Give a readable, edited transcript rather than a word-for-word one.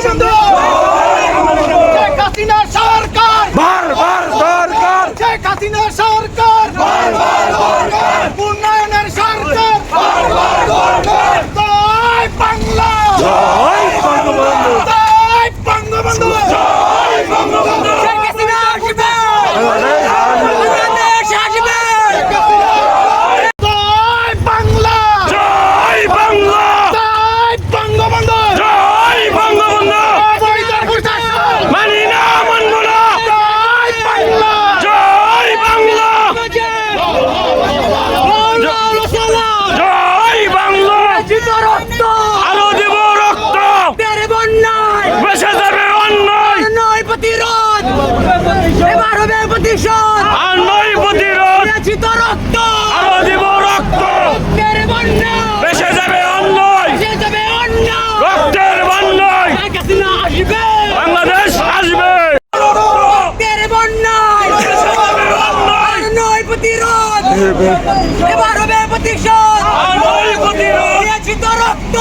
বঙ্গবন্ধু শেখ হাসিনা সরকার বারবার দরকার শেখ হাসিনা সরকার বারবার দরকার উন্নয়নের সরকার বারবার দরকার জয় বাংলা জয় বঙ্গবন্ধু জয় বঙ্গবন্ধু জয় বঙ্গবন্ধু শেখ হাসিনা আসবে বাংলাদেশ আসবে জয় বাংলা জয় বাংলা জয় বঙ্গবন্ধু জয় বঙ্গবন্ধু মানি না মানব না জয় বাংলা জয় বাংলা জয় বাংলা রক্ত আলো দেব রক্ত তেরে বন্যায় বেঁচে যাবে অন্যায় নয় প্রতিরোধ এবার হবে প্রতিশোধ আর নয় প্রতিরোধ চিত রক্ত আলো দেব রক্ত তেরে বন্যায় বেঁচে যাবে অন্যায় বেঁচে যাবে অন্যায় রক্তের বন্যায় আসবে বাংলাদেশ আসবে তেরে বন্যায় আর নয় প্রতিরোধ এবার হবে প্রতিশোধ আর নয় প্রতিরোধ চিত রক্ত